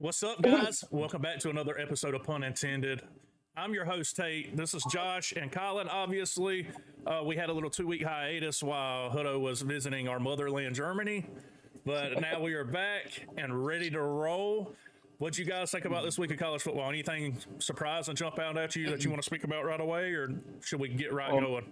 What's up, guys? Welcome back to another episode of Punt Intended. I'm your host, Tate. This is Josh and Colin. Obviously, we had a little 2-week hiatus while Hutto was visiting our motherland, Germany. But now we are back and ready to roll. What'd you guys think about this week of college football? Anything surprising jump out at you that you want to speak about right away, or should we get right going?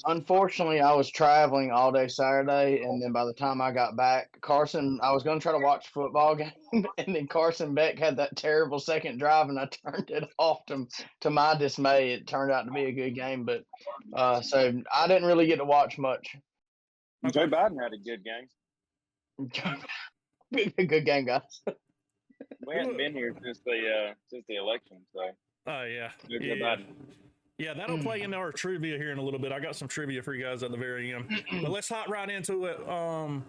Unfortunately, I was traveling all day Saturday, and then by the time I got back, I was going to try to watch a football game, and then Carson Beck had that terrible second drive, and I turned it off to my dismay. It turned out to be a good game, but so I didn't really get to watch much. Okay. Joe Biden had a good game. Good game, guys. We hadn't been here since the election, so Oh, yeah. Joe Yeah. Biden. Yeah, that'll play into our trivia here in a little bit. I got some trivia for you guys at the very end. But let's hop right into it.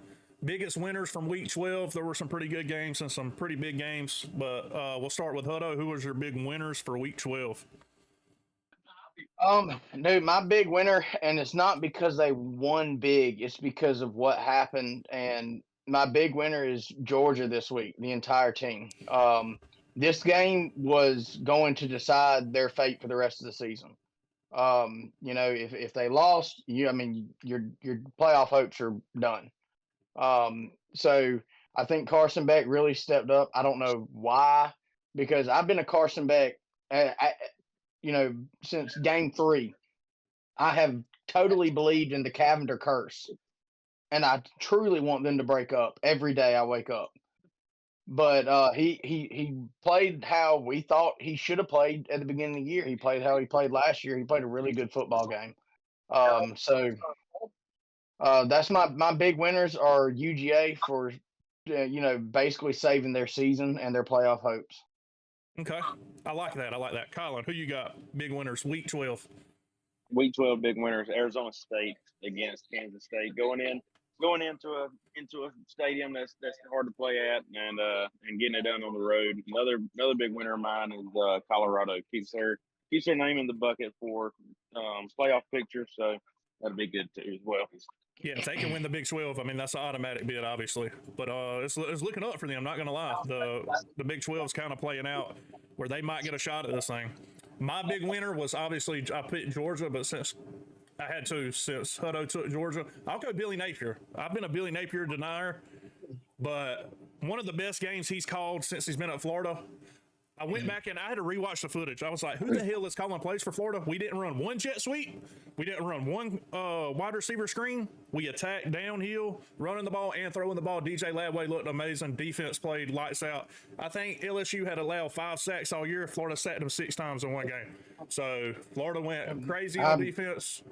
Biggest winners from week 12. There were some pretty good games and some pretty big games. But we'll start with Hutto. Who was your big winners for week 12? Dude, my big winner, and it's not because they won big, it's because of what happened. And my big winner is Georgia this week, the entire team. This game was going to decide their fate for the rest of the season. If they lost, your playoff hopes are done. So I think Carson Beck really stepped up. I don't know why, because I've been a Carson Beck, since game 3. I have totally believed in the Cavender curse, and I truly want them to break up every day I wake up. But he played how we thought he should have played at the beginning of the year. He played how he played last year. He played a really good football game. So that's my big winners are UGA for basically saving their season and their playoff hopes. Okay. I like that. Colin, who you got? Big winners, week 12. Week 12 big winners: Arizona State against Kansas State, going into a stadium that's hard to play at, and getting it done on the road. Another big winner of mine is Colorado. Keeps their name in the bucket for playoff picture, so that'll be good too as well. Yeah, if they can win the Big 12, I mean, that's an automatic bid, obviously. But it's looking up for them, not going to lie. The Big 12 is kind of playing out where they might get a shot at this thing. My big winner was obviously, I picked Georgia, but since Hutto took Georgia, I'll go Billy Napier. I've been a Billy Napier denier, but one of the best games he's called since he's been at Florida. I went back and I had to rewatch the footage. I was like, who the hell is calling plays for Florida? We didn't run one jet sweep. We didn't run one wide receiver screen. We attacked downhill, running the ball and throwing the ball. DJ Ladway looked amazing. Defense played lights out. I think LSU had allowed 5 sacks all year. Florida sacked them 6 times in one game. So Florida went crazy on defense.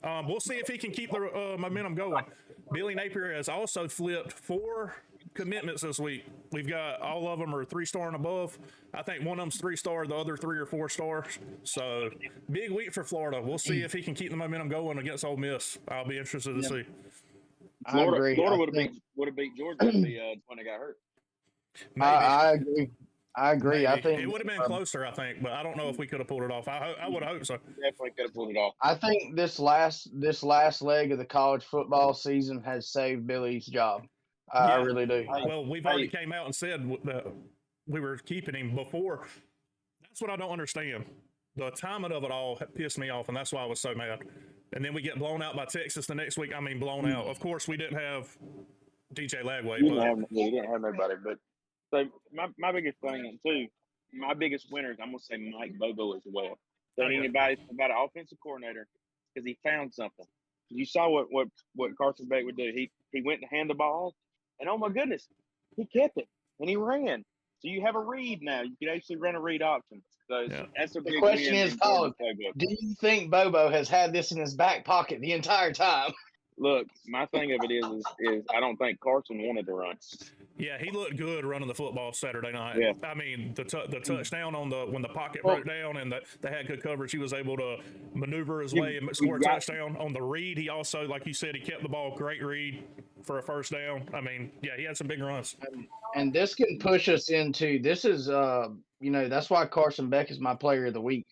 We'll see if he can keep the momentum going. Billy Napier has also flipped 4 commitments this week. We've got all of them are 3-star and above. I think one of them's 3-star, the other 3 or 4 stars. So big week for Florida. We'll see if he can keep the momentum going against Ole Miss. I'll be interested to see. Florida would have beat Georgia if when they got hurt. Maybe. I agree. Maybe. I think it would have been closer, I think, but I don't know if we could have pulled it off. I would have hoped so. Definitely could have pulled it off. I think this last leg of the college football season has saved Billy's job. I really do. Well, we've already came out and said that we were keeping him before. That's what I don't understand. The timing of it all pissed me off, and that's why I was so mad. And then we get blown out by Texas the next week. I mean, blown out. Of course, we didn't have DJ Lagway. We didn't have nobody. But so my biggest thing too, my biggest winners, I'm gonna say Mike Bobo as well. So anybody about an offensive coordinator, because he found something. You saw what Carson Beck would do. He went to hand the ball. And oh my goodness, he kept it and he ran. So you have a read now. You can actually run a read option. So that's a big The question is, do you think Bobo has had this in his back pocket the entire time? Look, my thing of it is I don't think Carson wanted to run. Yeah, he looked good running the football Saturday night. Yeah. I mean, the touchdown on when the pocket broke down and they had good coverage, he was able to maneuver his way and score a touchdown. On the read, he also, like you said, he kept the ball. Great read for a first down. I mean, yeah, he had some big runs. And this can push us into this is that's why Carson Beck is my player of the week.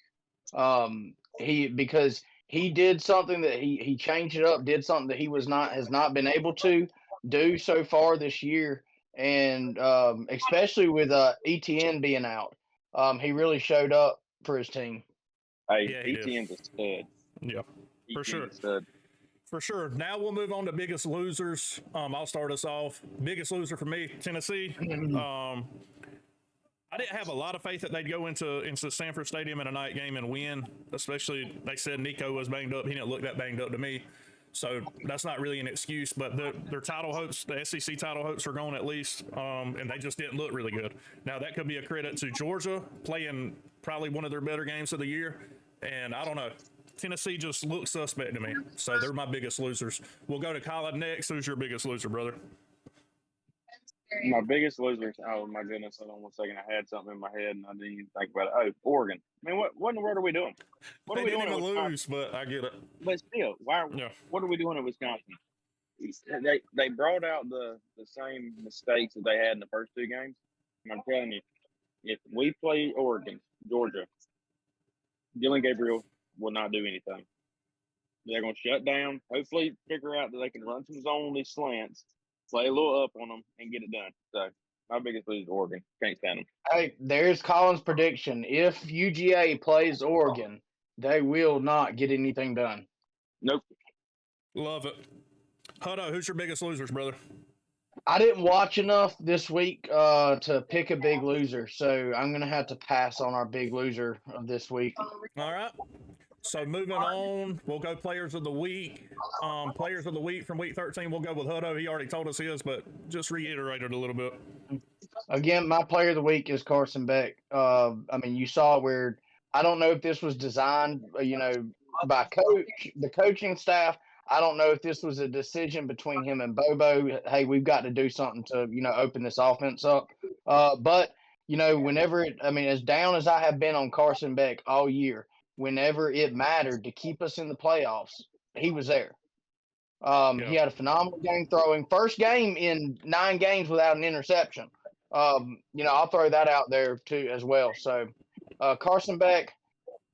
Because he did something that he changed it up, did something that he has not been able to do so far this year. and especially with ETN being out, he really showed up for his team. Hey, Yeah, he did. ETN's a stud. Yeah, for ETN's sure. a stud. For sure. Now we'll move on to biggest losers. I'll start us off. Biggest loser for me, Tennessee. I didn't have a lot of faith that they'd go into Sanford Stadium in a night game and win. Especially, they said Nico was banged up. He didn't look that banged up to me. So that's not really an excuse. But their title hopes, the SEC title hopes, are gone at least, and they just didn't look really good. Now that could be a credit to Georgia playing probably one of their better games of the year. And I don't know. Tennessee just looks suspect to me. So they're my biggest losers. We'll go to Colin next. Who's your biggest loser, brother? My biggest losers. Oh my goodness! Hold on 1 second. I had something in my head and I didn't even think about it. Oh, Oregon. I mean, what in the world are we doing? What They are we didn't doing? even lose, but I get it. But still, Yeah. What are we doing in Wisconsin? They brought out the same mistakes that they had in the first two games. And I'm telling you, if we play Oregon, Georgia, Dylan Gabriel will not do anything. They're going to shut down. Hopefully, figure out that they can run some zone on these slants, play a little up on them, and get it done. So my biggest loser is Oregon. Can't stand them. Hey, there's Colin's prediction. If UGA plays Oregon, they will not get anything done. Nope. Love it. Hutto, who's your biggest losers, brother? I didn't watch enough this week to pick a big loser, so I'm going to have to pass on our big loser of this week. All right. So moving on, we'll go players of the week. Players of the week from week 13, we'll go with Hutto. He already told us his, but just reiterate it a little bit. Again, my player of the week is Carson Beck. I mean, you saw where I don't know if this was designed, by the coaching staff. I don't know if this was a decision between him and Bobo. Hey, we've got to do something to, open this offense up. But whenever as down as I have been on Carson Beck all year, whenever it mattered to keep us in the playoffs, he was there. He had a phenomenal game throwing. First game in 9 games without an interception. I'll throw that out there too as well. So, Carson Beck,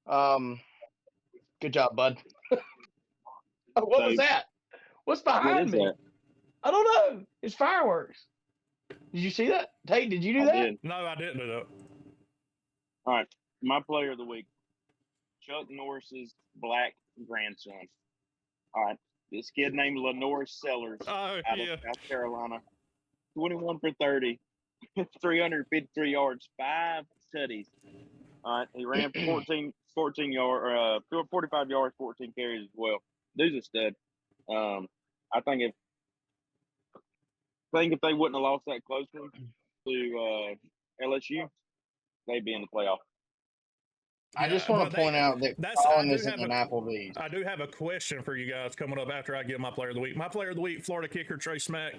good job, bud. What was that? What's behind me? That? I don't know. It's fireworks. Did you see that? Tate, did you do that? Did. No, I didn't do that. All right. My player of the week, Chuck Norris's black grandson. All right. This kid named Lenore Sellers out of South Carolina. 21 for 30, 353 yards, 5 tutties. All right. He ran 45 yards, 14 carries as well. Dude's a stud. I think if they wouldn't have lost that close one to LSU, they'd be in the playoff. I just want to point out that Colin isn't an Applebee's. I do have a question for you guys coming up after I give my player of the week. My player of the week, Florida kicker Trey Smack.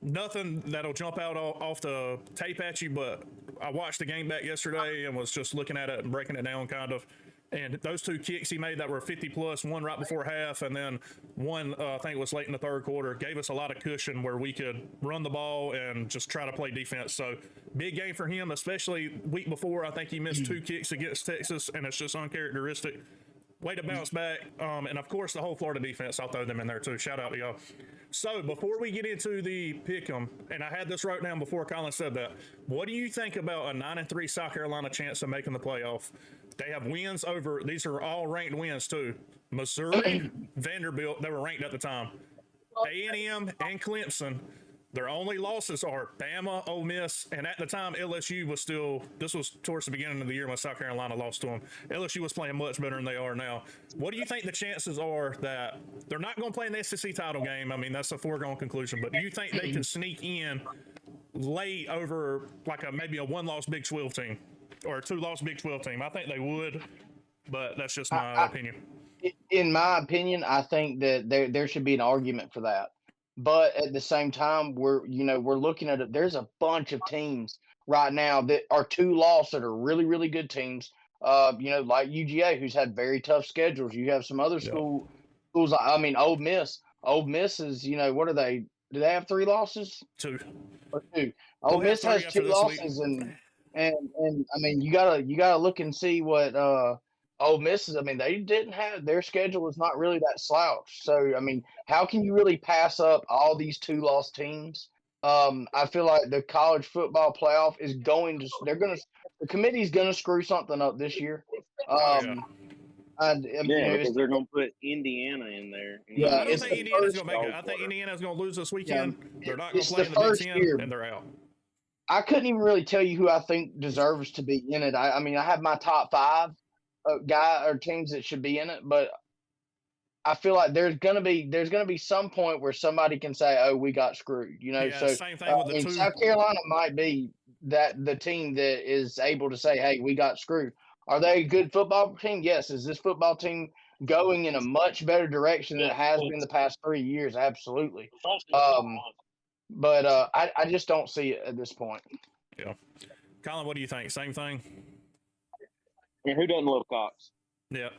Nothing that'll jump out off the tape at you, but I watched the game back yesterday and was just looking at it and breaking it down kind of. And those 2 kicks he made that were 50 plus, one right before half, and then one, I think it was late in the third quarter, gave us a lot of cushion where we could run the ball and just try to play defense. So big game for him, especially week before. I think he missed 2 kicks against Texas, and it's just uncharacteristic. Way to bounce back. And of course, the whole Florida defense, I'll throw them in there too. Shout out to y'all. So before we get into the pick 'em, and I had this wrote down before Colin said that, what do you think about a 9-3 South Carolina chance of making the playoff? They have wins over, these are all ranked wins too. Missouri, Vanderbilt, they were ranked at the time. A&M and Clemson. Their only losses are Bama, Ole Miss, and at the time LSU was still. This was towards the beginning of the year when South Carolina lost to them. LSU was playing much better than they are now. What do you think the chances are that they're not going to play in the SEC title game? I mean, that's a foregone conclusion. But do you think they can sneak in late over like maybe a 1-loss Big 12 team or a 2-loss Big 12 team? I think they would, but that's just my opinion. In my opinion, I think that there should be an argument for that. But at the same time, we're looking at it. There's a bunch of teams right now that are 2-loss that are really, really good teams. Like UGA, who's had very tough schedules. You have some other schools. I mean, Ole Miss. Ole Miss is, what are they? Do they have 3 losses? 2. Or 2. Ole Miss has 2 losses, and I mean, you gotta look and see what Ole Miss is. I mean, they didn't have their schedule was not really that slouch. So I mean, how can you really pass up all these 2-loss teams I feel like the college football playoff is the committee's going to screw something up this year. Oh yeah. Yeah, It's because they're going to put Indiana in there. And Yeah, I don't it's think the Indiana's first. going to make it. I think Indiana's going to lose this Yeah, weekend. They're not going to it's play the in the Big first Ten, year. and they're out. I couldn't even really tell you who I think deserves to be in it. I mean, I have my top five guy or teams that should be in it, but I feel like there's gonna be some point where somebody can say, "Oh, we got screwed," Yeah, So same thing with I the mean, two. South Carolina might be the team that is able to say, "Hey, we got screwed." Are they a good football team? Yes. Is this football team going in a much better direction than it has been the past 3 years? Absolutely. Um, but I just don't see it at this point. Yeah. Colin, what do you think? Same thing? I mean, who doesn't love Cox? Yeah.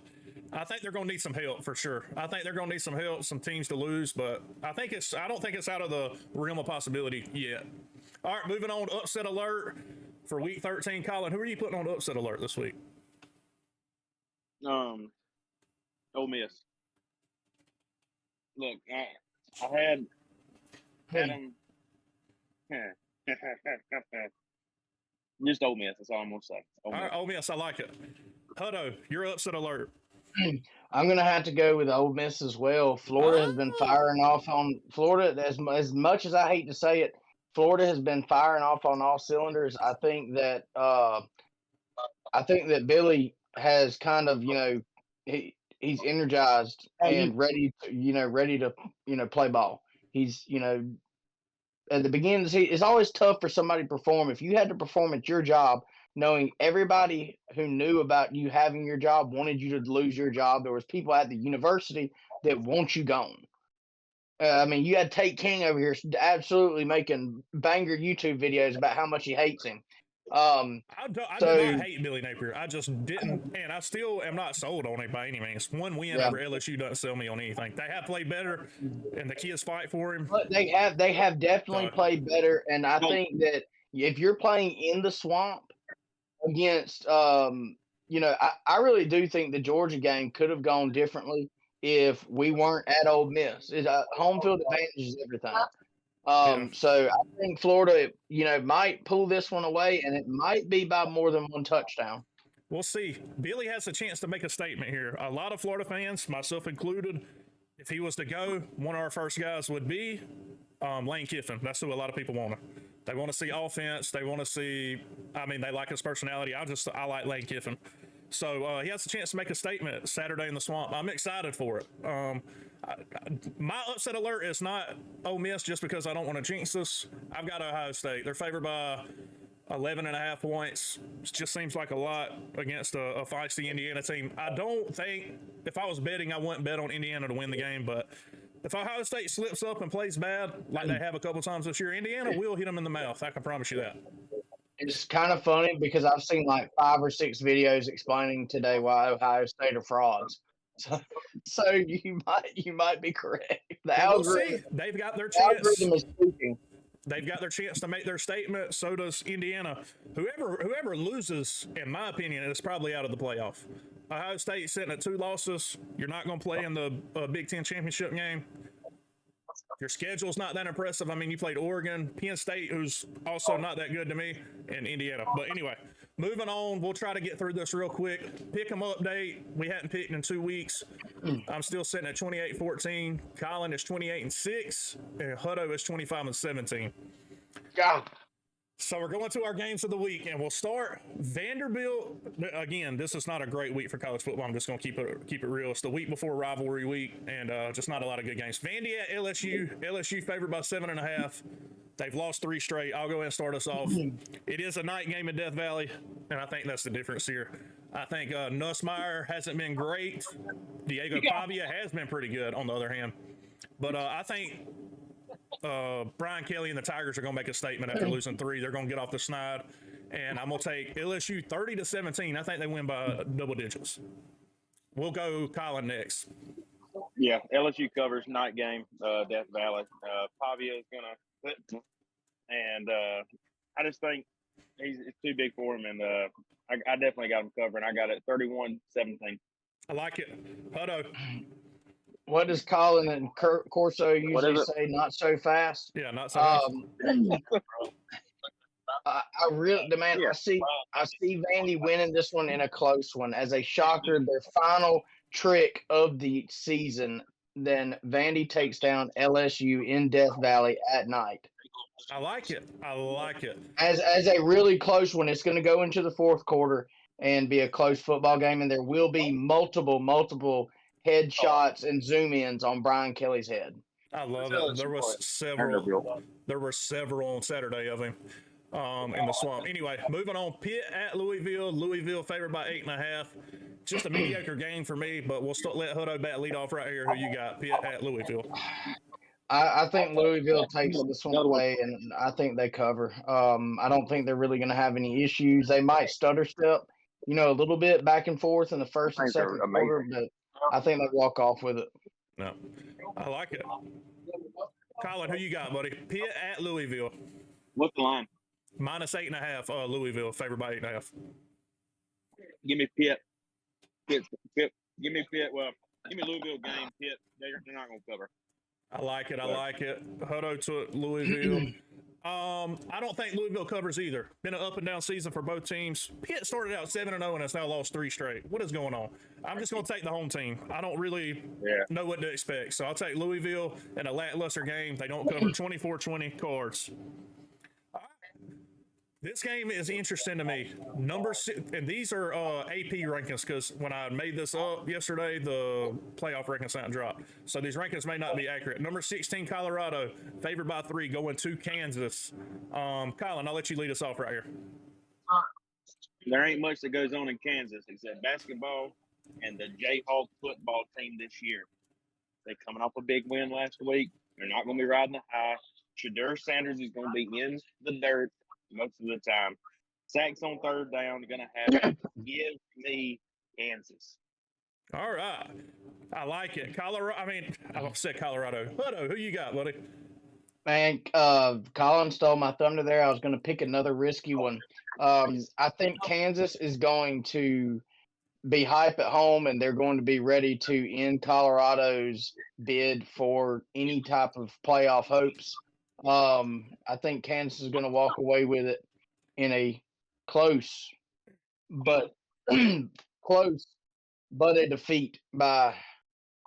I think they're going to need some help for sure. I think they're going to need some help, some teams to lose, but I don't think it's out of the realm of possibility yet. All right, moving on. Upset alert for week 13. Colin, who are you putting on upset alert this week? Ole Miss. Look, I had them. Just Ole Miss. That's all I'm gonna say. All right, Ole Miss, I like it. Hutto, you're upset alert. I'm gonna have to go with Ole Miss as well. Florida has been firing off on Florida as much as I hate to say it. Florida has been firing off on all cylinders. I think that Billy has kind of he's energized and ready to play ball. He's at the beginning, it's always tough for somebody to perform. If you had to perform at your job, knowing everybody who knew about you having your job wanted you to lose your job, there was people at the university that want you gone. I mean, you had Tate King over here absolutely making banger YouTube videos about how much he hates him. I do So not hate Billy Napier. I just didn't, and I still am not sold on it by any means. One win Yeah. over LSU doesn't sell me on anything. They have played better, and the kids fight for him. But they have definitely So, played better, and I think that if you're playing in the swamp against I really do think the Georgia game could have gone differently if we weren't at Ole Miss. Home field advantage is everything. yeah. So I think Florida, might pull this one away, and it might be by more than one touchdown. We'll see. Billy has a chance to make a statement here. A lot of Florida fans, myself included, if he was to go, one of our first guys would be Lane Kiffin. That's who a lot of people want. They want to see offense. They want to see. I mean, they like his personality. I like Lane Kiffin. So he has a chance to make a statement Saturday in the Swamp. I'm excited for it. My upset alert is not Ole Miss just because I don't want to jinx us. I've got Ohio State. They're favored by 11.5 points. It just seems like a lot against a feisty Indiana team. I don't think, if I was betting, I wouldn't bet on Indiana to win the game, but if Ohio State slips up and plays bad, like they have a couple times this year, Indiana will hit them in the mouth. I can promise you that. It's kind of funny because I've seen like 5 or 6 videos explaining today why Ohio State are frauds. So you might be correct. The Well, we'll algorithm, see. They've got their the chance. algorithm is speaking. They've got their chance to make their statement. So does Indiana. Whoever loses, in my opinion, is probably out of the playoff. Ohio State sitting at 2 losses. You're not going to play in the Big Ten championship game. Your schedule's not that impressive. I mean, you played Oregon, Penn State, who's also not that good to me, and Indiana. But anyway, moving on. We'll try to get through this real quick. Pick 'em update. We hadn't picked in 2 weeks. I'm still sitting at 28-14. Colin is 28-6, and Hutto is 25-17. God. So we're going to our games of the week, and we'll start Vanderbilt. Again, this is not a great week for college football. I'm just going to keep it real. It's the week before rivalry week, and just not a lot of good games. Vandy at LSU. LSU favored by 7.5. They've lost 3 straight. I'll go ahead and start us off. It is a night game in Death Valley, and I think that's the difference here. I think Nussmeier hasn't been great. Diego Pavia has been pretty good, on the other hand. But I think Brian Kelly and the Tigers are going to make a statement after losing 3. They're going to get off the snide, and I'm going to take LSU 30-17. I think they win by double digits. We'll go Colin next. Yeah, LSU covers night game, Death Valley. Pavia is going to, and I just think it's too big for him, and I definitely got him covering. I got it 31-17. I like it. Hutto. What does Colin and Corso usually say? Not so fast. Yeah, not so fast. I really, man, I see Vandy winning this one in a close one as a shocker. Their final trick of the season. Then Vandy takes down LSU in Death Valley at night. I like it. I like it. As a really close one, it's going to go into the fourth quarter and be a close football game, and there will be multiple headshots and zoom ins on Brian Kelly's head. I love it. There was several. There were several on Saturday of him in the swamp. Anyway, moving on. Pitt at Louisville. Louisville favored by 8.5. Just a mediocre game for me, but we'll let Hutto Bat lead off right here. Who you got? Pitt at Louisville. I think Louisville takes this one away, and I think they cover. I don't think they're really going to have any issues. They might stutter step, a little bit back and forth in the first and second quarter, but I think they walk off with it. No, I like it. Colin, who you got, buddy? Pitt at Louisville. What's the line? -8.5. Louisville favored by 8.5. Give me Pitt. Pitt. Give me Pitt. Well, give me Louisville game. Pitt. They're not going to cover. I like it. I like it. Hutto took Louisville. I don't think Louisville covers either. Been an up and down season for both teams. Pitt started out 7-0 and has now lost 3 straight. What is going on? I'm just going to take the home team. I don't really know what to expect. So I'll take Louisville in a lackluster game. They don't cover 24-20 cards. This game is interesting to me. Number 6, and these are AP rankings because when I made this up yesterday, the playoff rankings not dropped. So these rankings may not be accurate. Number 16, Colorado, favored by 3, going to Kansas. Colin, I'll let you lead us off right here. There ain't much that goes on in Kansas except basketball and the Jayhawk football team this year. They're coming off a big win last week. They're not going to be riding the high. Shadur Sanders is going to be in the dirt most of the time. Sacks on third down. You're going to have to give me Kansas. All right. I like it. Colorado. I said Colorado. Hutto, who you got, buddy? Man, Colin stole my thunder there. I was going to pick another risky one. I think Kansas is going to be hype at home, and they're going to be ready to end Colorado's bid for any type of playoff hopes. I think Kansas is going to walk away with it in a close, but a defeat by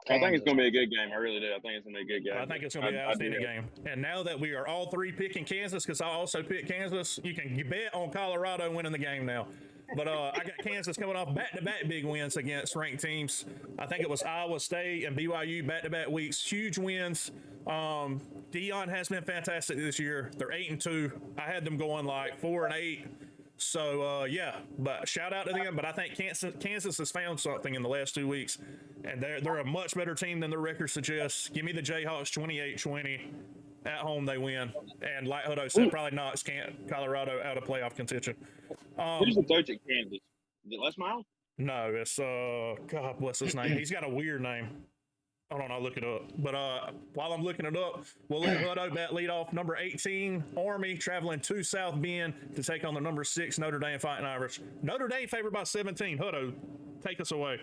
Kansas. I think it's going to be a good game. I really do. I think it's going to be a good game. I think it's going to be an outstanding game. And now that we are all 3 picking Kansas, because I also picked Kansas, you can bet on Colorado winning the game now. But I got Kansas coming off back-to-back big wins against ranked teams. I think it was Iowa State and BYU back-to-back weeks. Huge wins. Deion has been fantastic this year. They're 8-2. I had them going like 4-8. So, but shout out to them. But I think Kansas has found something in the last 2 weeks, and they're a much better team than their record suggests. Give me the Jayhawks 28-20. At home, they win. And like Hutto said, probably knocks Colorado out of playoff contention. Who's the coach at Kansas? Is it Les Miles? No, it's, God bless his name. He's got a weird name. Hold on, I'll look it up. But while I'm looking it up, we'll let Hutto bat lead off. Number 18, Army, traveling to South Bend to take on the number 6, Notre Dame Fighting Irish. Notre Dame favored by 17. Hutto, take us away.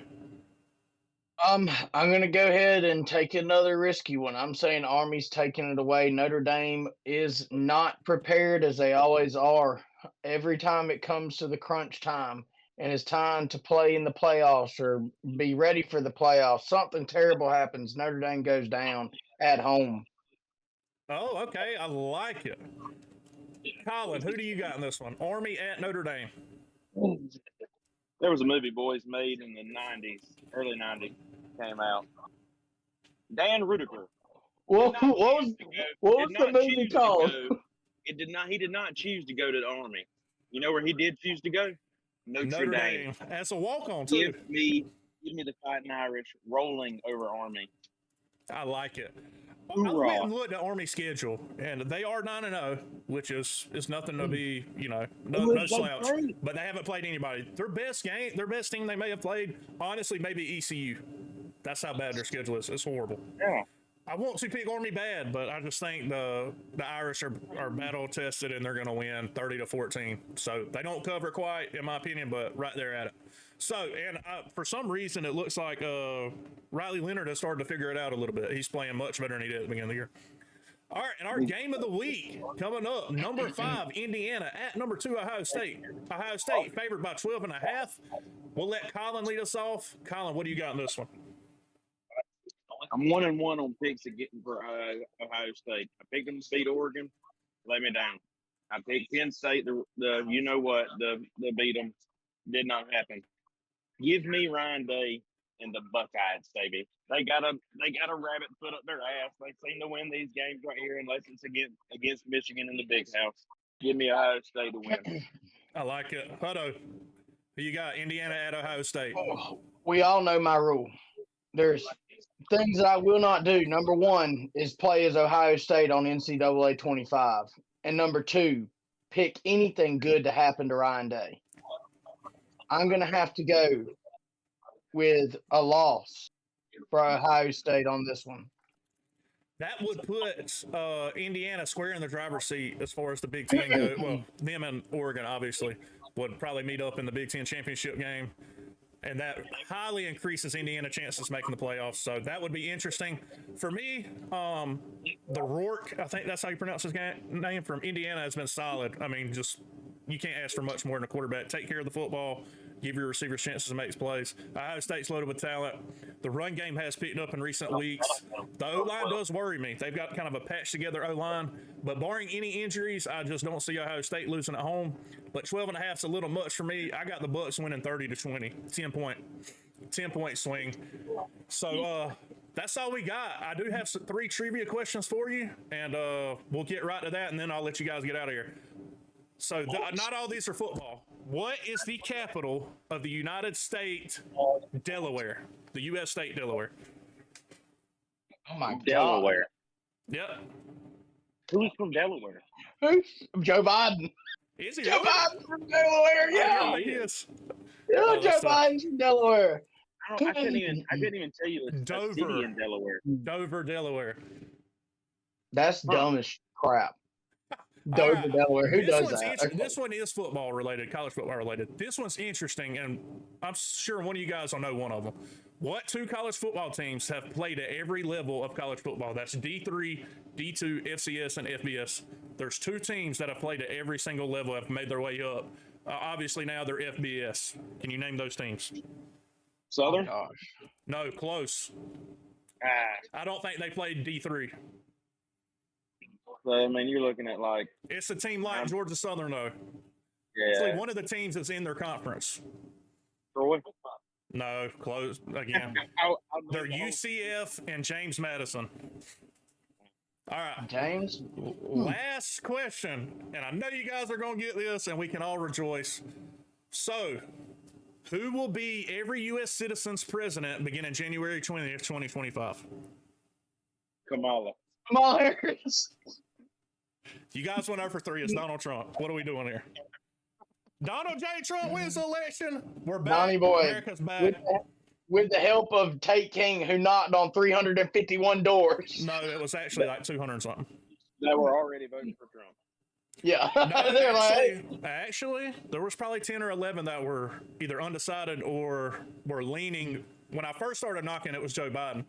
I'm going to go ahead and take another risky one. I'm saying Army's taking it away. Notre Dame is not prepared as they always are every time it comes to the crunch time and it's time to play in the playoffs or be ready for the playoffs. Something terrible happens. Notre Dame goes down at home. Oh, okay. I like it. Colin, who do you got in this one? Army at Notre Dame. There was a movie Boys made in the 90s, early 90s, came out. Dan Rudiger. What was the movie called? He did not choose to go to the Army. You know where he did choose to go? Notre Dame. That's a walk-on, too. Give me the Fighting Irish rolling over Army. I like it. I went and looked at Army schedule, and they are 9-0, which is nothing to be, no slouch. But they haven't played anybody. Their best team they may have played, honestly, maybe ECU. That's how bad their schedule is. It's horrible. Yeah. I want to pick Army bad, but I just think the Irish are battle tested and they're going to win 30-14. So they don't cover quite, in my opinion, but right there at it. So, and for some reason, it looks like Riley Leonard has started to figure it out a little bit. He's playing much better than he did at the beginning of the year. All right, and our game of the week coming up, number 5, Indiana at number 2, Ohio State. Ohio State favored by 12.5. We'll let Colin lead us off. Colin, what do you got in this one? I'm 1-1 on picks for Ohio State. I picked them to beat Oregon. Let me down. I picked Penn State. The you know what the beat them did not happen. Give me Ryan Day and the Buckeyes, baby. They got a rabbit foot up their ass. They seem to win these games right here unless it's against Michigan in the Big House. Give me Ohio State to win. I like it. Hutto, who you got? Indiana at Ohio State. We all know my rule. There's things that I will not do. Number 1 is play as Ohio State on NCAA 25. And number 2, pick anything good to happen to Ryan Day. I'm going to have to go with a loss for Ohio State on this one. That would put Indiana square in the driver's seat as far as the Big Ten goes. Well, them and Oregon, obviously, would probably meet up in the Big Ten championship game. And that highly increases Indiana chances making the playoffs. So that would be interesting. For me, the Rourke, I think that's how you pronounce his name, from Indiana has been solid. I mean, just you can't ask for much more than a quarterback. Take care of the football, give your receivers chances to make plays. Ohio State's loaded with talent. The run game has picked up in recent weeks. The O-line does worry me. They've got kind of a patched-together O-line. But barring any injuries, I just don't see Ohio State losing at home. But 12.5 is a little much for me. I got the Bucks winning 30-20. 10-point swing. So that's all we got. I do have 3 trivia questions for you, and we'll get right to that, and then I'll let you guys get out of here. So not all these are football. What is the capital of the United States, Delaware? The U.S. state, Delaware. Oh, my God. Delaware. Yep. Who's from Delaware? Who? Joe Biden. Is he Joe really? Biden from Delaware, yeah. He is. Yeah, Joe Biden's from Delaware. I couldn't even tell you a city in Delaware. Dover, Delaware. That's dumb as crap. Dover, right. Delaware. Who does that? This one is football related, college football related. This one's interesting, and I'm sure one of you guys will know one of them. What 2 college football teams have played at every level of college football? That's D3, D2, FCS, and FBS. There's 2 teams that have played at every single level, have made their way up. Obviously, now they're FBS. Can you name those teams? Southern? Oh, gosh. No, close. I don't think they played D3. So, I mean, you're looking at like... It's a team like Georgia Southern, though. Yeah. It's like one of the teams that's in their conference. Troy? No, close again. They're UCF and James Madison. All right. James? Last question, and I know you guys are going to get this, and we can all rejoice. So, who will be every U.S. citizen's president beginning January 20th, 2025? Kamala. Kamala Harris. You guys went over 3. It's Donald Trump. What are we doing here? Donald J. Trump wins the election. We're back. Donnie boy. America's back. With the help of Tate King, who knocked on 351 doors. No, it was actually like 200 something. That were already voting for Trump. Yeah. No, actually, there was probably 10 or 11 that were either undecided or were leaning. When I first started knocking, it was Joe Biden,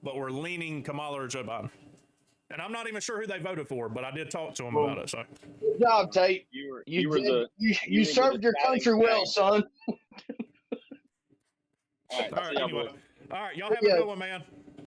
but we're leaning Kamala or Joe Biden. And I'm not even sure who they voted for, but I did talk to them about it. So, good job, Tate. You served your country well, son. All right, anyway. All right, y'all have a good one, man.